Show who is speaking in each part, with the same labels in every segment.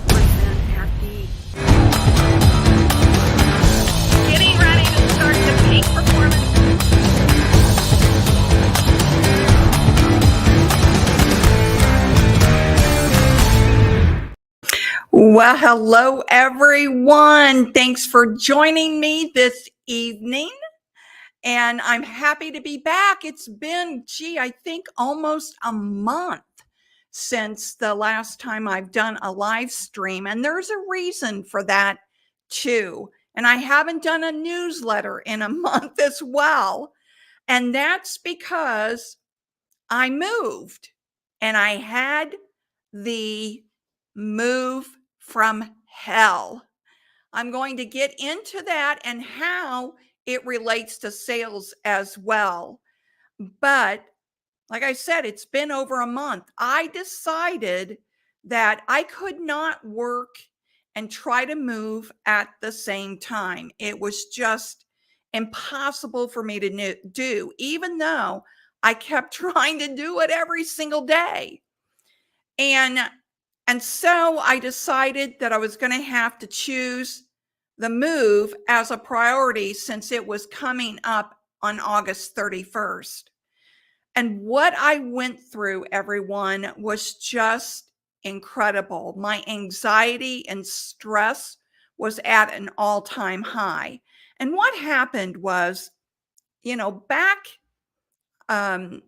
Speaker 1: 1% happy. Getting ready to start the peak performance. Well, hello, everyone. Thanks for joining me this evening. And I'm happy to be back. It's been, I think almost a month since the last time I've done a live stream. And there's a reason for that too. And I haven't done a newsletter in a month as well. And that's because I moved and I had the move from hell. I'm going to get into that and how it relates to sales as well. But like I said, it's been over a month. I decided that I could not work and try to move at the same time. It was just impossible for me to do, even though I kept trying to do it every single day. And so I decided that I was going to have to choose the move as a priority since it was coming up on August 31st. And what I went through, everyone, was just incredible. My anxiety and stress was at an all-time high. And what happened was, back, I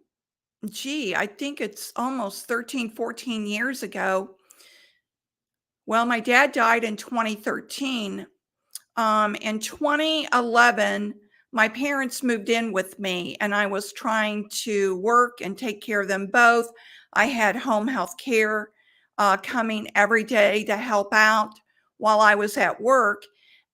Speaker 1: think it's almost 13, 14 years ago. Well, my dad died in 2013. In 2011, my parents moved in with me and I was trying to work and take care of them both. I had home health care coming every day to help out while I was at work.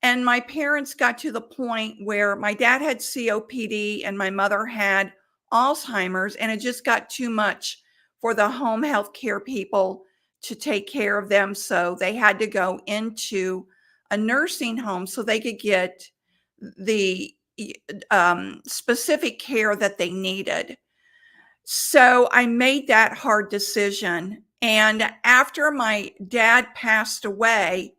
Speaker 1: And my parents got to the point where my dad had COPD and my mother had Alzheimer's, and it just got too much for the home health care people to take care of them. So they had to go into a nursing home so they could get the specific care that they needed. So I made that hard decision. And after my dad passed away,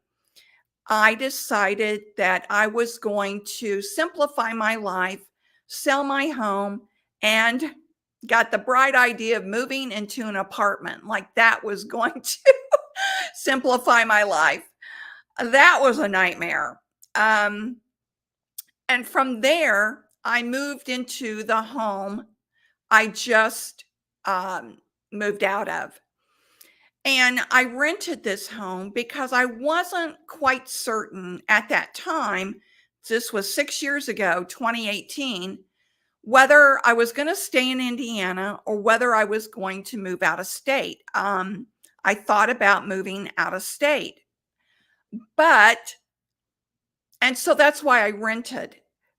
Speaker 1: I decided that I was going to simplify my life, sell my home, and got the bright idea of moving into an apartment. Like that was going to simplify my life. That was a nightmare. And from there, I moved into the home I just moved out of. And I rented this home because I wasn't quite certain at that time, this was 6 years ago, 2018, whether I was going to stay in Indiana or whether I was going to move out of state. I thought about moving out of state. And so that's why I rented,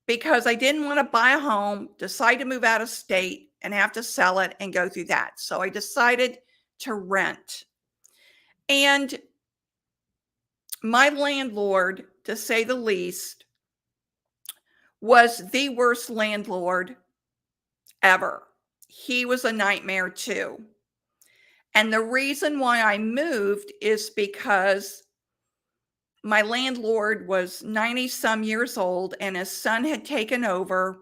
Speaker 1: because I didn't want to buy a home, decide to move out of state and have to sell it and go through that. So I decided to rent. And my landlord, to say the least, was the worst landlord ever. He was a nightmare too. And the reason why I moved is because my landlord was 90 some years old and his son had taken over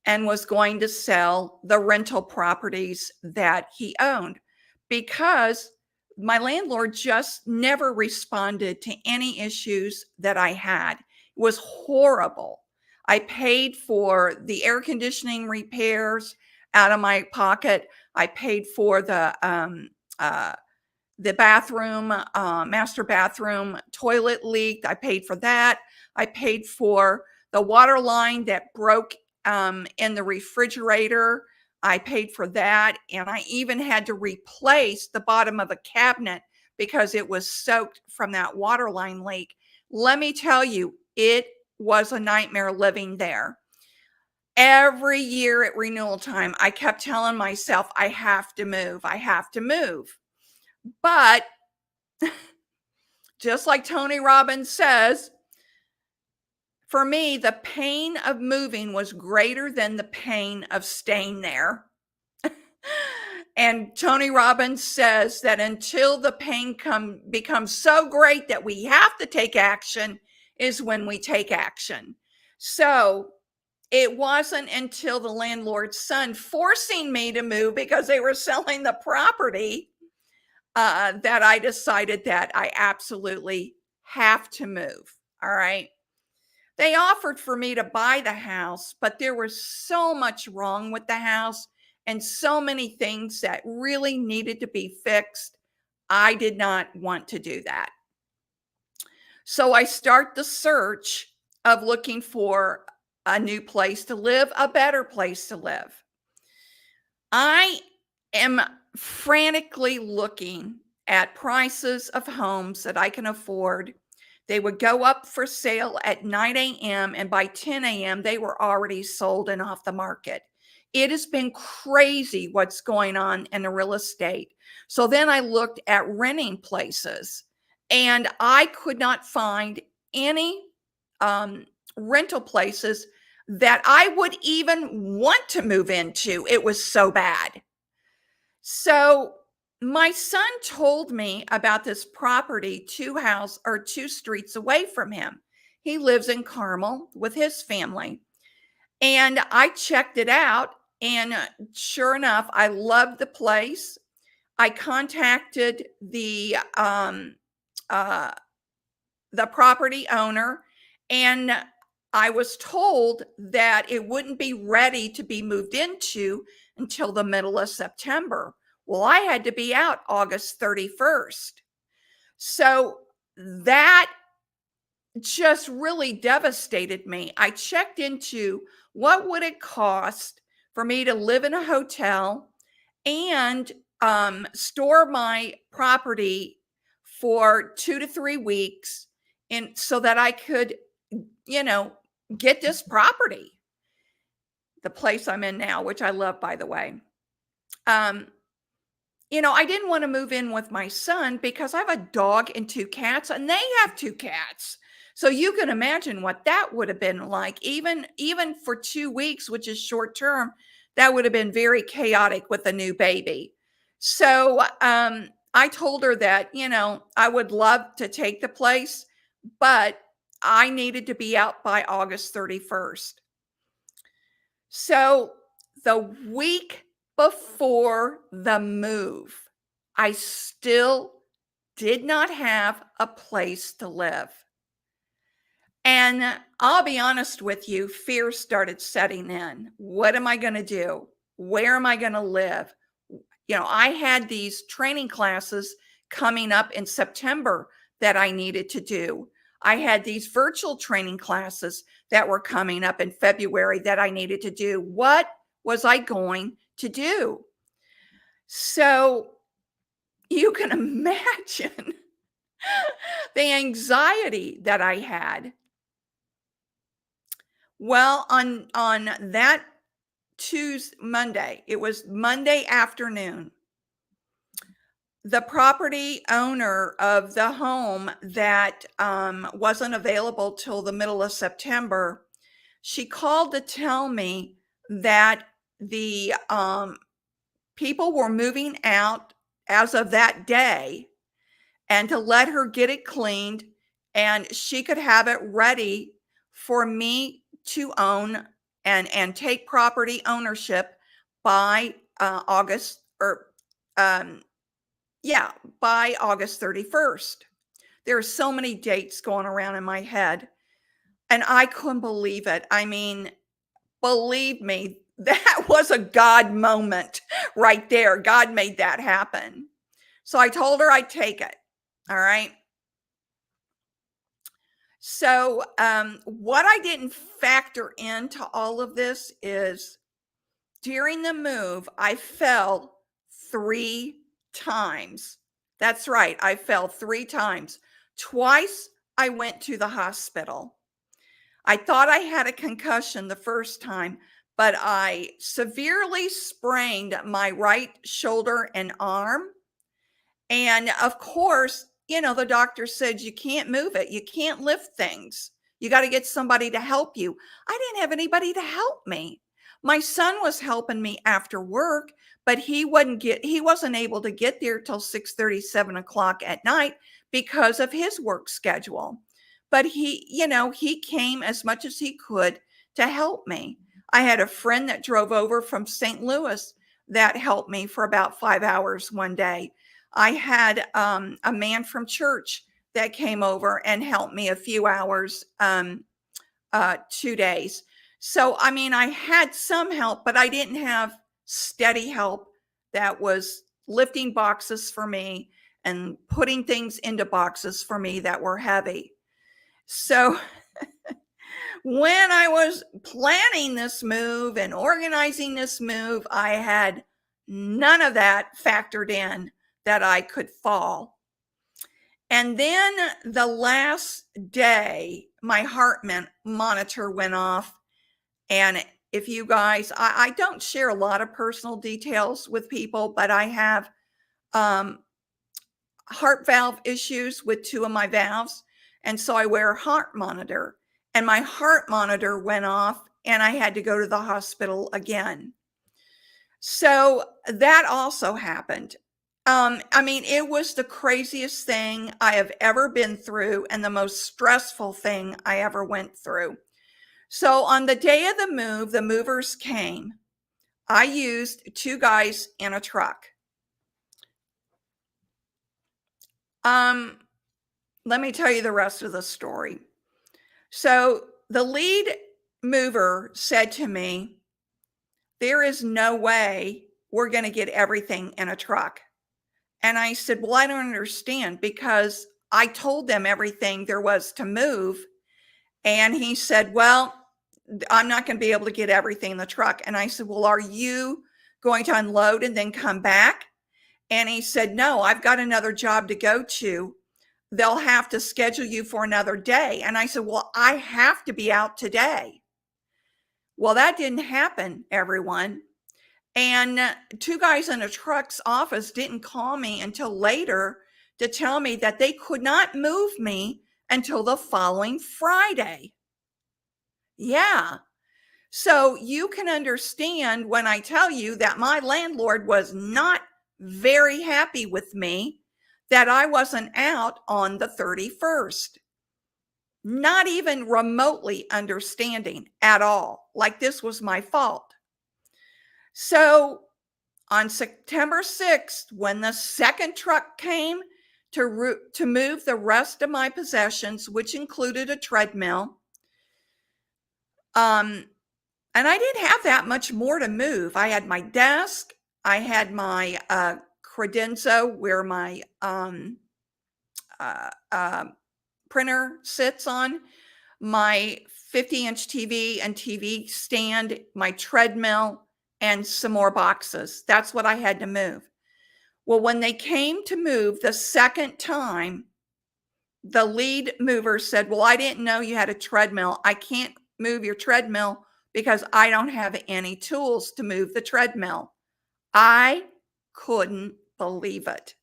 Speaker 1: and was going to sell the rental properties that he owned, because my landlord just never responded to any issues that I had. It was horrible. I paid for the air conditioning repairs out of my pocket. I paid for the bathroom, master bathroom toilet leaked. I paid for that. I paid for the water line that broke in the refrigerator. I paid for that. And I even had to replace the bottom of a cabinet because it was soaked from that water line leak. Let me tell you, it was a nightmare living there. Every year at renewal time, I kept telling myself, I have to move. I have to move. But just like Tony Robbins says, for me, the pain of moving was greater than the pain of staying there. And Tony Robbins says that until the pain becomes so great that we have to take action is when we take action. So it wasn't until the landlord's son forcing me to move because they were selling the property that I decided that I absolutely have to move. All right. They offered for me to buy the house, but there was so much wrong with the house and so many things that really needed to be fixed. I did not want to do that. So I start the search of looking for a new place to live, a better place to live. I am frantically looking at prices of homes that I can afford. They would go up for sale at 9 a.m. and by 10 a.m. they were already sold and off the market. It has been crazy what's going on in the real estate. So then I looked at renting places and I could not find any rental places that I would even want to move into. It was so bad. So my son told me about this property 2 streets away from him. He lives in Carmel with his family. And I checked it out. And sure enough, I loved the place. I contacted the property owner, and I was told that it wouldn't be ready to be moved into until the middle of September. Well, I had to be out August 31st. So that just really devastated me. I checked into what would it cost for me to live in a hotel and store my property for 2 to 3 weeks, and so that I could, get this property, the place I'm in now, which I love, by the way. I didn't want to move in with my son because I have a dog and 2 cats, and they have 2 cats. So you can imagine what that would have been like. Even for 2 weeks, which is short term, that would have been very chaotic with a new baby. So I told her that, I would love to take the place, but I needed to be out by August 31st. So the week before the move, I still did not have a place to live. And I'll be honest with you, fear started setting in. What am I going to do? Where am I going to live? I had these training classes coming up in September that I needed to do. I had these virtual training classes that were coming up in February that I needed to do. What was I going to do? So you can imagine the anxiety that I had. Well, on that Monday, it was Monday afternoon, the property owner of the home that wasn't available till the middle of September, she called to tell me that the people were moving out as of that day, and to let her get it cleaned and she could have it ready for me to own and take property ownership by August by August 31st. There are so many dates going around in my head, and I couldn't believe it. I mean, believe me, that was a God moment right there. God made that happen. So I told her I'd take it. All right. So what I didn't factor into all of this is during the move, I fell 3 times. That's right. I fell 3 times. Twice I went to the hospital. I thought I had a concussion the first time, but I severely sprained my right shoulder and arm. And of course, the doctor said you can't move it. You can't lift things. You got to get somebody to help you. I didn't have anybody to help me. My son was helping me after work, but he wasn't able to get there till 6:30, 7 o'clock at night because of his work schedule. But he came as much as he could to help me. I had a friend that drove over from St. Louis that helped me for about 5 hours one day. I had a man from church that came over and helped me a few hours 2 days. So, I mean, I had some help, but I didn't have steady help that was lifting boxes for me and putting things into boxes for me that were heavy. So, when I was planning this move and organizing this move, I had none of that factored in that I could fall. And then the last day, my heart monitor went off. And if you guys, I don't share a lot of personal details with people, but I have heart valve issues with two of my valves. And so I wear a heart monitor. And my heart monitor went off and I had to go to the hospital again. So that also happened. I mean, it was the craziest thing I have ever been through and the most stressful thing I ever went through. So on the day of the move, the movers came. I used two guys in a truck. Let me tell you the rest of the story. So the lead mover said to me, "There is no way we're going to get everything in a truck." And I said, "Well, I don't understand because I told them everything there was to move." And he said, "Well, I'm not going to be able to get everything in the truck." And I said, "Well, are you going to unload and then come back?" And he said, "No, I've got another job to go to. They'll have to schedule you for another day." And I said, "Well, I have to be out today." Well, that didn't happen, everyone. And two guys in a truck's office didn't call me until later to tell me that they could not move me until the following Friday. Yeah. So you can understand when I tell you that my landlord was not very happy with me that I wasn't out on the 31st. Not even remotely understanding at all, like this was my fault. So on September 6th, when the second truck came to move the rest of my possessions, which included a treadmill, and I didn't have that much more to move. I had my desk, I had my credenza where my printer sits on, my 50-inch TV and TV stand, my treadmill, and some more boxes. That's what I had to move. Well, when they came to move the second time, the lead mover said, "Well, I didn't know you had a treadmill. I can't move your treadmill because I don't have any tools to move the treadmill." I couldn't believe it.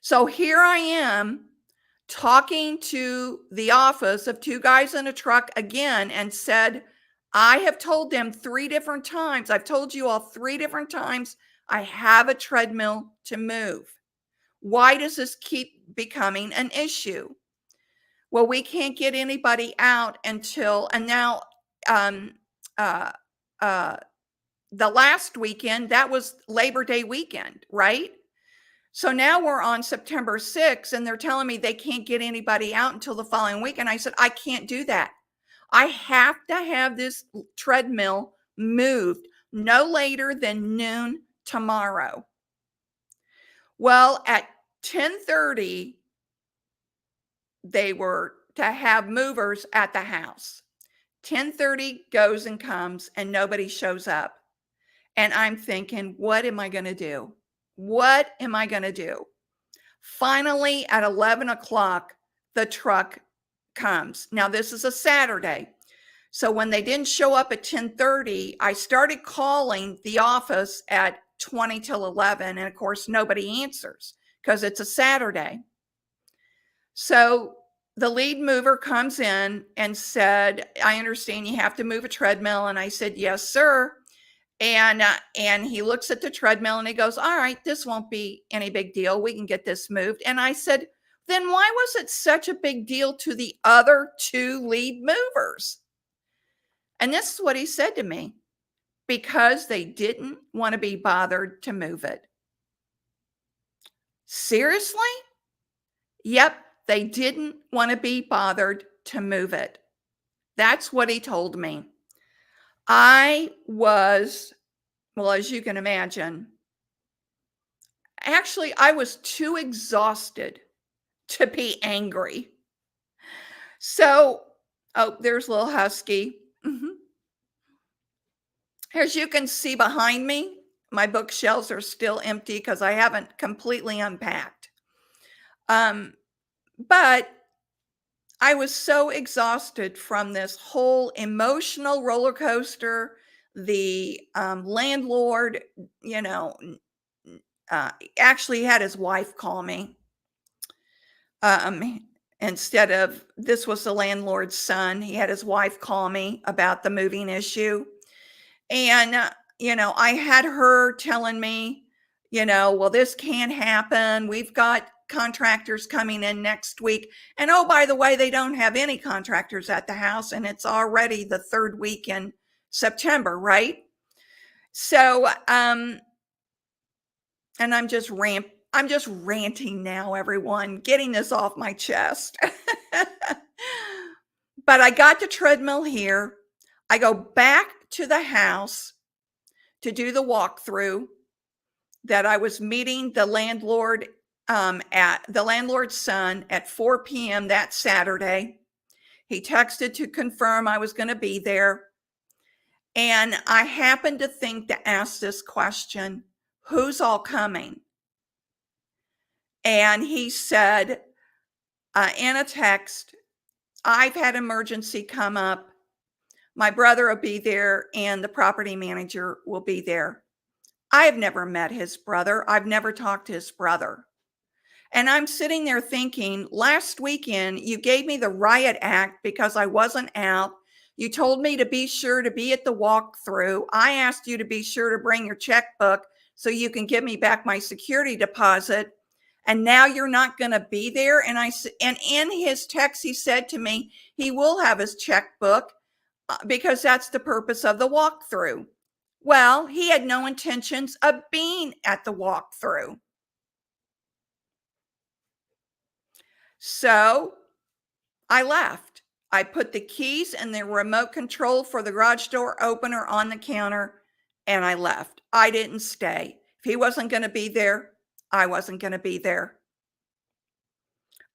Speaker 1: So here I am talking to the office of two guys in a truck again and said, "I have told them 3 different times. I've told you all 3 different times I have a treadmill to move. Why does this keep becoming an issue?" Well, we can't get anybody out until, and now, uh, uh, the last weekend, that was Labor Day weekend, right? So now we're on September 6th and they're telling me they can't get anybody out until the following week. And I said, "I can't do that. I have to have this treadmill moved no later than noon tomorrow." Well, at 10:30, they were to have movers at the house. 10:30 goes and comes and nobody shows up. And I'm thinking, what am I going to do? What am I going to do? Finally, at 11 o'clock, the truck comes. Now, this is a Saturday. So when they didn't show up at 10:30, I started calling the office at 20 till 11. And of course, nobody answers because it's a Saturday. So the lead mover comes in and said, "I understand you have to move a treadmill." And I said, "Yes, sir." And he looks at the treadmill and he goes, "All right, this won't be any big deal. We can get this moved." And I said, "Then why was it such a big deal to the other two lead movers?" And this is what he said to me: "Because they didn't want to be bothered to move it." Seriously? Yep, they didn't want to be bothered to move it. That's what he told me. I was, well, as you can imagine, actually, I was too exhausted to be angry. So, oh, there's little Husky. Mhm. As you can see behind me, my bookshelves are still empty because I haven't completely unpacked. Um, but I was so exhausted from this whole emotional roller coaster. The landlord, you know, actually had his wife call me. Instead of, this was the landlord's son, he had his wife call me about the moving issue. And, I had her telling me, "Well, this can't happen. We've got contractors coming in next week. And oh, by the way, they don't have any contractors at the house, and it's already the third week in September, right?" So, and I'm just ranting now, everyone, getting this off my chest. But I got the treadmill here. I go back to the house to do the walkthrough that I was meeting the landlord at the landlord's son at 4 p.m. that Saturday. He texted to confirm I was going to be there. And I happened to think to ask this question: "Who's all coming?" And he said in a text, "I've had emergency come up. My brother will be there and the property manager will be there." I have never met his brother. I've never talked to his brother. And I'm sitting there thinking, last weekend, you gave me the riot act because I wasn't out. You told me to be sure to be at the walkthrough. I asked you to be sure to bring your checkbook so you can give me back my security deposit. And now you're not going to be there. And in his text, he said to me, he will have his checkbook because that's the purpose of the walkthrough. Well, he had no intentions of being at the walkthrough. So I left. I put the keys and the remote control for the garage door opener on the counter and I left. I didn't stay. If he wasn't going to be there, I wasn't going to be there.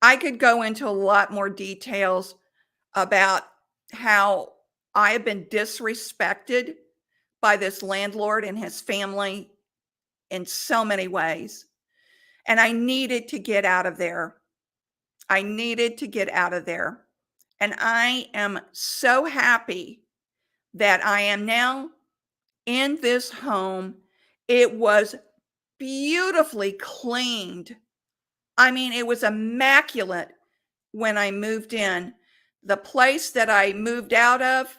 Speaker 1: I could go into a lot more details about how I have been disrespected by this landlord and his family in so many ways. And I needed to get out of there. I needed to get out of there. And I am so happy that I am now in this home. It was beautifully cleaned. I mean, it was immaculate when I moved in. The place that I moved out of,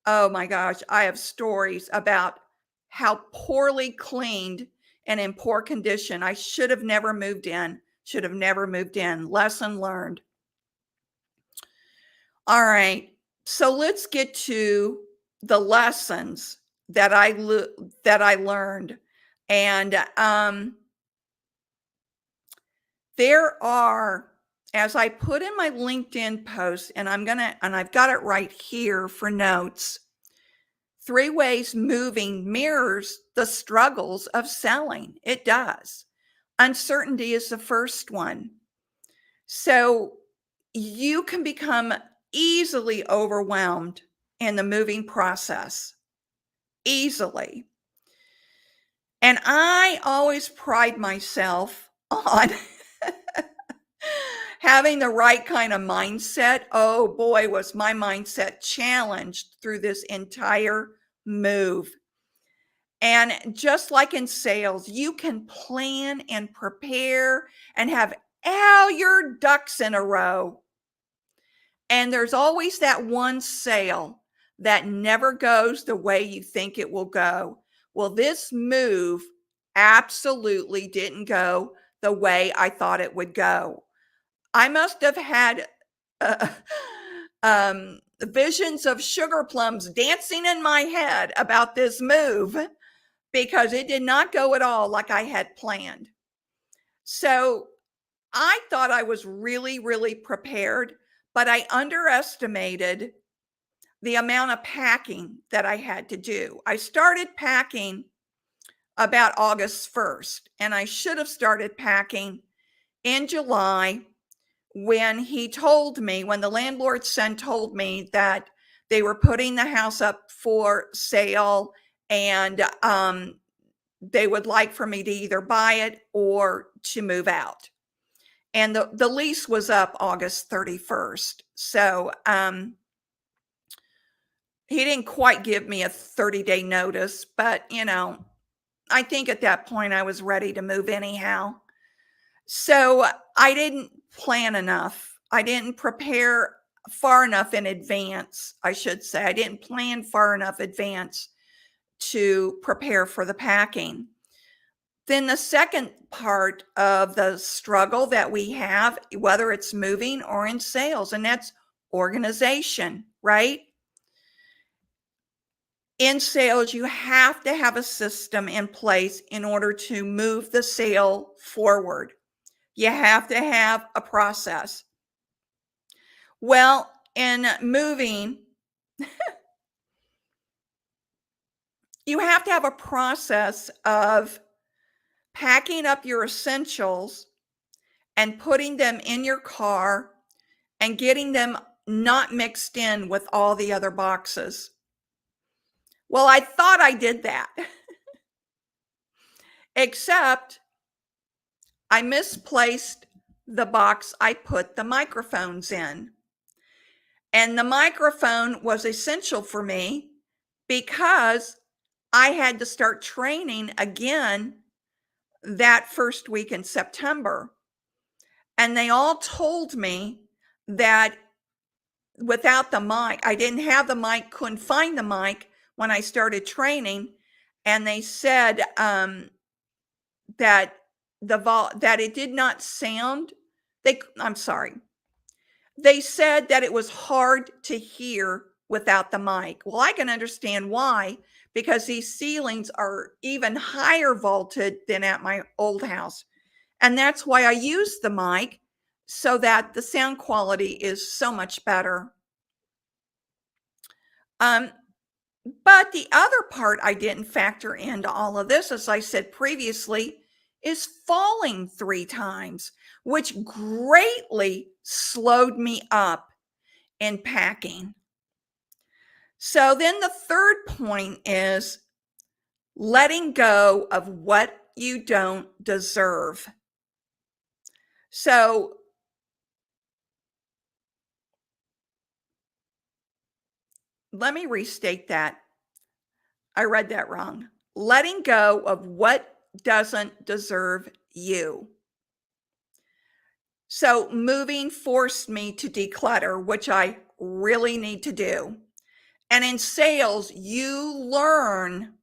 Speaker 1: oh my gosh, I have stories about how poorly cleaned and in poor condition. I should have never moved in. Should have never moved in. Lesson learned. All right. So let's get to the lessons that I learned. And there are, as I put in my LinkedIn post, and I've got it right here for notes, 3 ways moving mirrors the struggles of selling. It does. Uncertainty is the first one. So you can become easily overwhelmed in the moving process. Easily. And I always pride myself on having the right kind of mindset. Oh boy, was my mindset challenged through this entire move. And just like in sales, you can plan and prepare and have all your ducks in a row. And there's always that one sale that never goes the way you think it will go. Well, this move absolutely didn't go the way I thought it would go. I must have had uh, visions of sugar plums dancing in my head about this move because it did not go at all like I had planned. So I thought I was really, really prepared, but I underestimated the amount of packing that I had to do. I started packing about August 1st, and I should have started packing in July when the landlord's son told me that they were putting the house up for sale and they would like for me to either buy it or to move out. And the lease was up August 31st. So he didn't quite give me a 30-day notice, but I think at that point I was ready to move anyhow. So I didn't plan enough. I didn't prepare far enough in advance, I should say. I didn't plan far enough advance to prepare for the packing. Then the second part of the struggle that we have, whether it's moving or in sales, and that's organization, right? In sales, you have to have a system in place in order to move the sale forward. You have to have a process. Well, in moving, you have to have a process of packing up your essentials and putting them in your car and getting them not mixed in with all the other boxes. Well, I thought I did that, except I misplaced the box I put the microphones in. And the microphone was essential for me because I had to start training again that first week in September. And they all told me that without the mic, I didn't have the mic, couldn't find the mic when I started training. And they said that that it did not sound. I'm sorry. They said that it was hard to hear without the mic. Well, I can understand why, because these ceilings are even higher vaulted than at my old house. And that's why I use the mic, so that the sound quality is so much better. But the other part I didn't factor into all of this, as I said previously, is falling 3 times, which greatly slowed me up in packing. So then the third point is letting go of what you don't deserve. So let me restate that. I read that wrong. Letting go of what doesn't deserve you. So moving forced me to declutter, which I really need to do. And in sales, you learn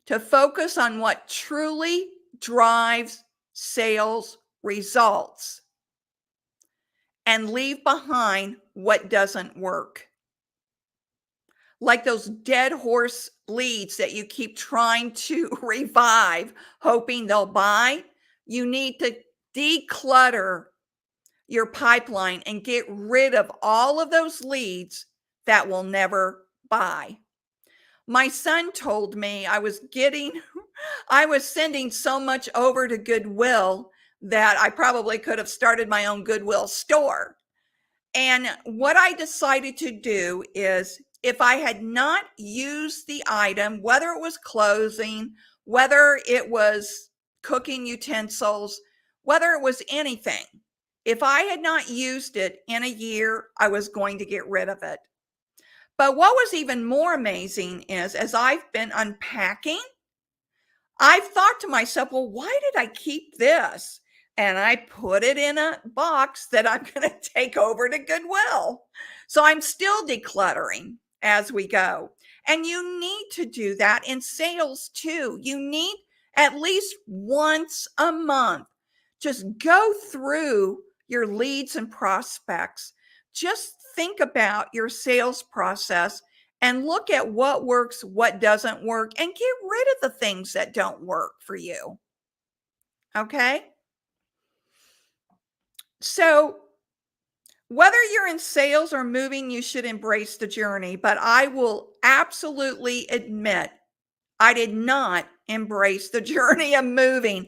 Speaker 1: to focus on what truly drives sales results and leave behind what doesn't work. Like those dead horse leads that you keep trying to revive, hoping they'll buy, you need to declutter your pipeline and get rid of all of those leads that will never buy. My son told me I was sending so much over to Goodwill that I probably could have started my own Goodwill store. And what I decided to do is, if I had not used the item, whether it was clothing, whether it was cooking utensils, whether it was anything, if I had not used it in a year, I was going to get rid of it. But what was even more amazing is, as I've been unpacking, I've thought to myself, well, why did I keep this? and I put it in a box that I'm going to take over to Goodwill. So I'm still decluttering as we go. And you need to do that in sales too. You need at least once a month, just go through your leads and prospects. Just think about your sales process and look at what works, what doesn't work, and get rid of the things that don't work for you. Okay? So, whether you're in sales or moving, you should embrace the journey. But I will absolutely admit I did not embrace the journey of moving.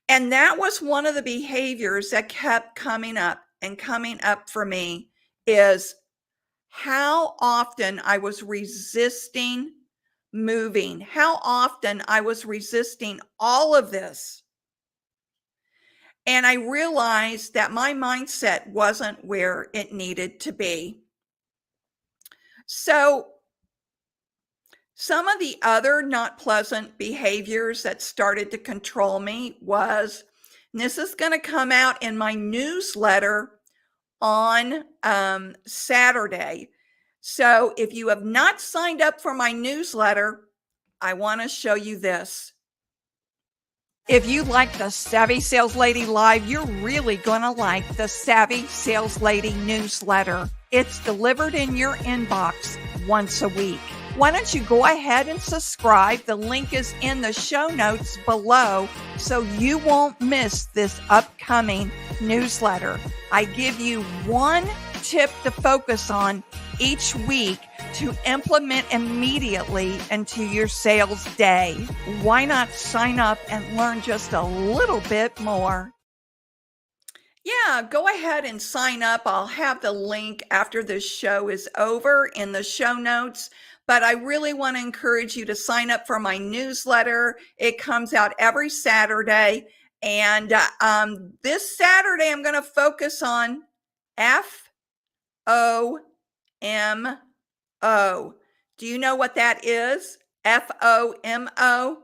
Speaker 1: And that was one of the behaviors that kept coming up and coming up for me is how often I was resisting moving, how often I was resisting all of this. And I realized that my mindset wasn't where it needed to be. So, some of the other not pleasant behaviors that started to control me was, and this is going to come out in my newsletter on Saturday. So, if you have not signed up for my newsletter, I want to show you this. If you like the Savvy Sales Lady Live, you're really going to like the Savvy Sales Lady newsletter. It's delivered in your inbox once a week. Why don't you go ahead and subscribe? The link is in the show notes below so you won't miss this upcoming newsletter. I give you one tip to focus on each week to implement immediately into your sales day. Why not sign up and learn just a little bit more? Yeah, go ahead and sign up. I'll have the link after this show is over in the show notes. But I really want to encourage you to sign up for my newsletter. It comes out every Saturday. And this Saturday, I'm going to focus on FOMO. Do you know what that is? FOMO?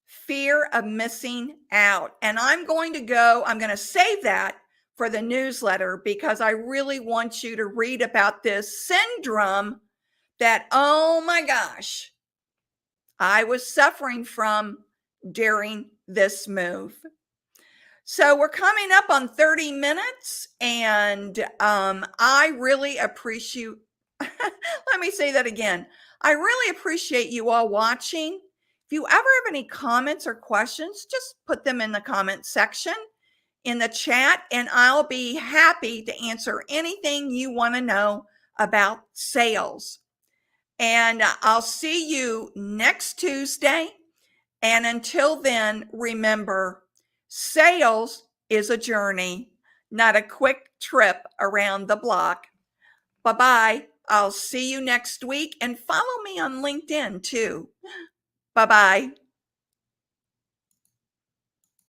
Speaker 1: Fear of missing out. And I'm going to save that for the newsletter because I really want you to read about this syndrome that, oh my gosh, I was suffering from during this move. So we're coming up on 30 minutes and I really appreciate, let me say that again. I really appreciate you all watching. If you ever have any comments or questions, just put them in the comment section in the chat and I'll be happy to answer anything you want to know about sales. And I'll see you next Tuesday. And until then, remember, sales is a journey, not a quick trip around the block. Bye-bye. I'll see you next week and follow me on LinkedIn too. Bye-bye.